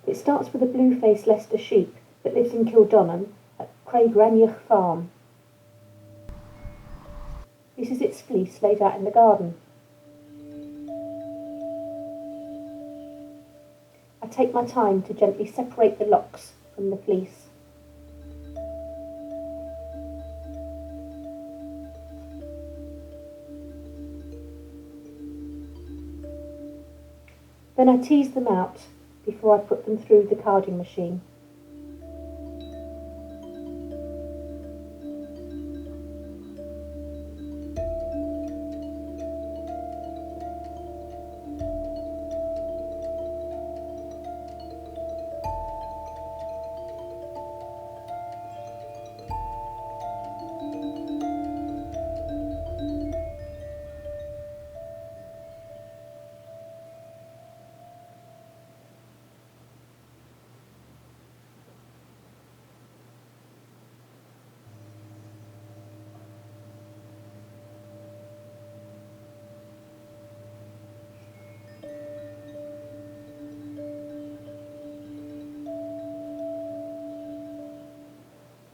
It starts with a blue-faced Leicester sheep that lives in Kildonnan at Craigraniach Farm. This is its fleece laid out in the garden. I take my time to gently separate the locks from the fleece. Then I tease them out before I put them through the carding machine.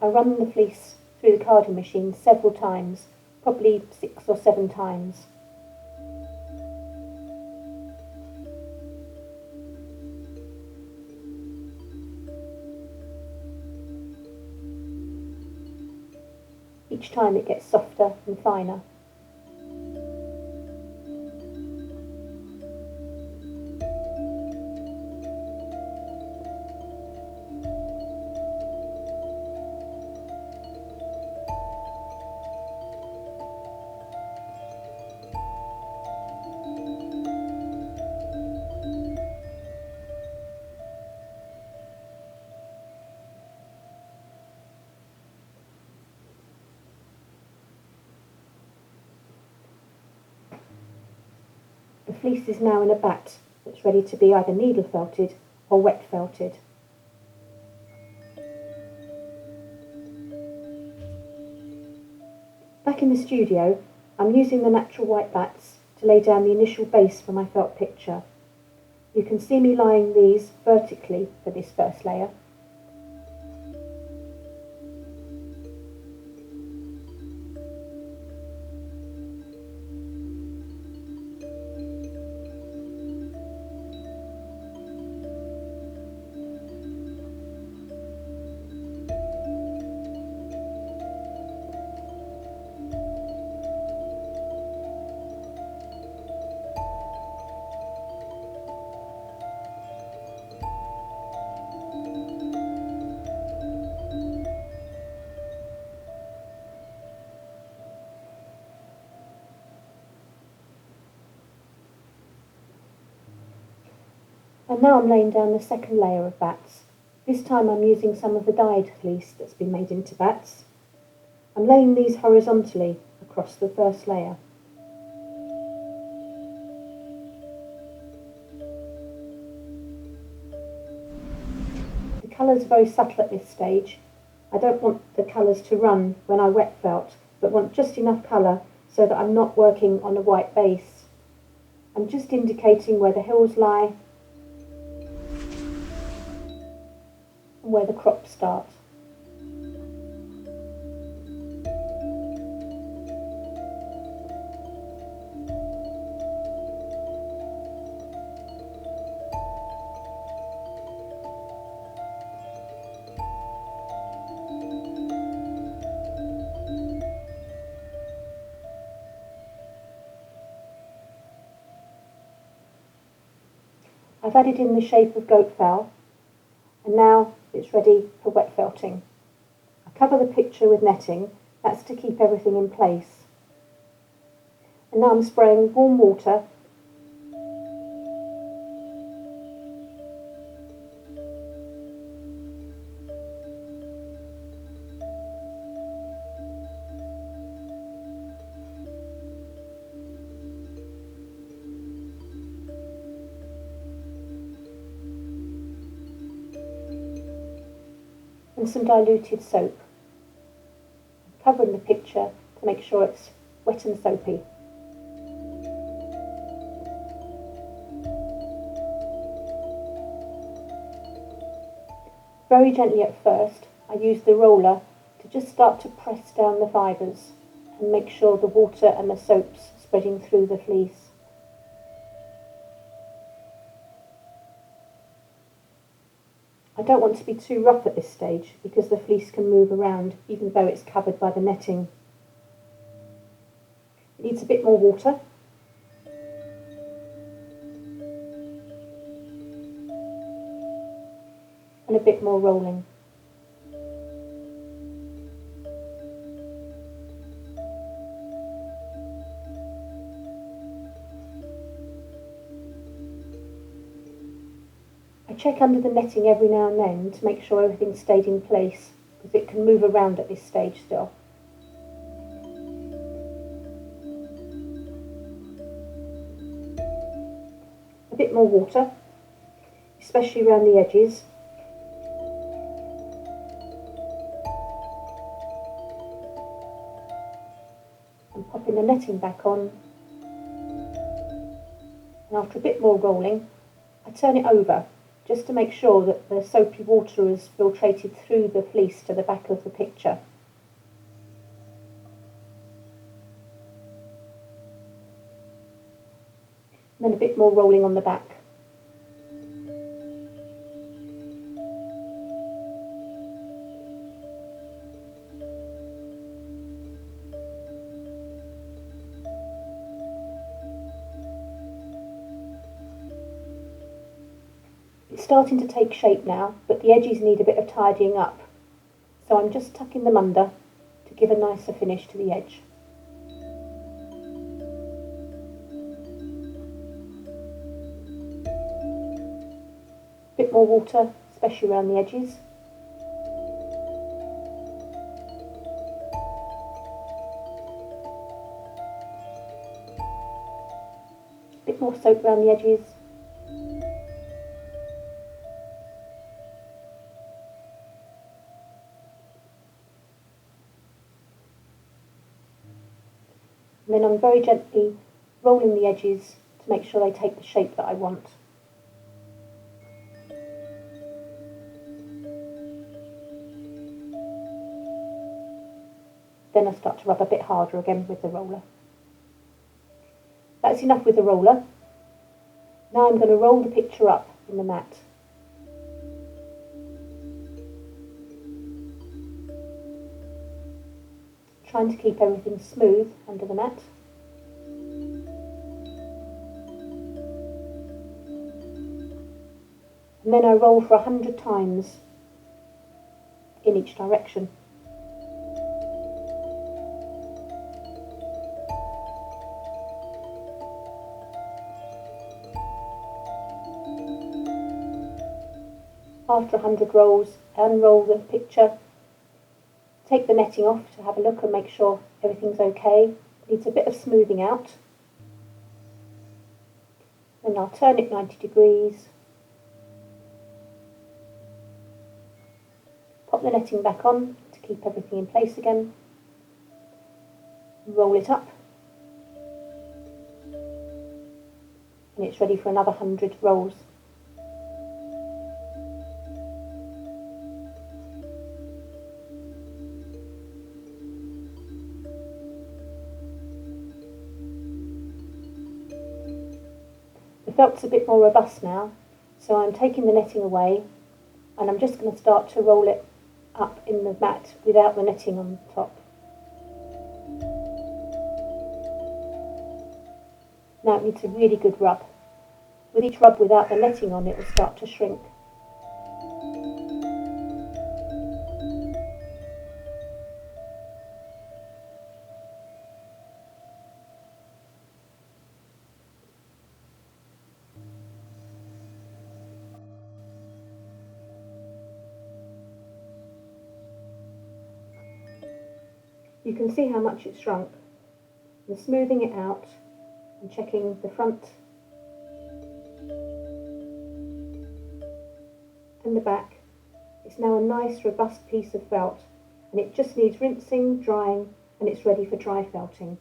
I run the fleece through the carding machine several times, probably 6 or 7 times. Each time it gets softer and finer. The fleece is now in a bat that's ready to be either needle felted or wet felted. Back in the studio, I'm using the natural white bats to lay down the initial base for my felt picture. You can see me lying these vertically for this first layer. And now I'm laying down the second layer of bats. This time I'm using some of the dyed fleece that's been made into bats. I'm laying these horizontally across the first layer. The colours are very subtle at this stage. I don't want the colours to run when I wet felt, but want just enough colour so that I'm not working on a white base. I'm just indicating where the hills lie and where the crops start. I've added in the shape of goat fowl, and now it's ready for wet felting. I cover the picture with netting, that's to keep everything in place. And now I'm spraying warm water and some diluted soap. I'm covering the picture to make sure it's wet and soapy. Very gently at first, I use the roller to just start to press down the fibres and make sure the water and the soap's spreading through the fleece. I don't want to be too rough at this stage because the fleece can move around even though it's covered by the netting. It needs a bit more water. And a bit more rolling. I check under the netting every now and then to make sure everything stayed in place because it can move around at this stage still. A bit more water, especially around the edges. And popping the netting back on. And after a bit more rolling, I turn it over just to make sure that the soapy water has filtrated through the fleece to the back of the picture. And then a bit more rolling on the back. It's starting to take shape now, but the edges need a bit of tidying up. So I'm just tucking them under to give a nicer finish to the edge. A bit more water, especially around the edges. A bit more soap around the edges. And then I'm very gently rolling the edges to make sure they take the shape that I want. Then I start to rub a bit harder again with the roller. That's enough with the roller. Now I'm going to roll the picture up in the mat. Trying to keep everything smooth under the mat. And then I roll for 100 times in each direction. After 100 rolls, I unroll the picture, take the netting off to have a look and make sure everything's okay. Needs a bit of smoothing out. Then I'll turn it 90 degrees. Pop the netting back on to keep everything in place again. Roll it up. And it's ready for another 100 rolls. The felt's a bit more robust now, so I'm taking the netting away and I'm just going to start to roll it up in the mat without the netting on top. Now it needs a really good rub. With each rub without the netting on, it will start to shrink. You can see how much it's shrunk. I'm smoothing it out and checking the front and the back. It's now a nice robust piece of felt and it just needs rinsing, drying, and it's ready for dry felting.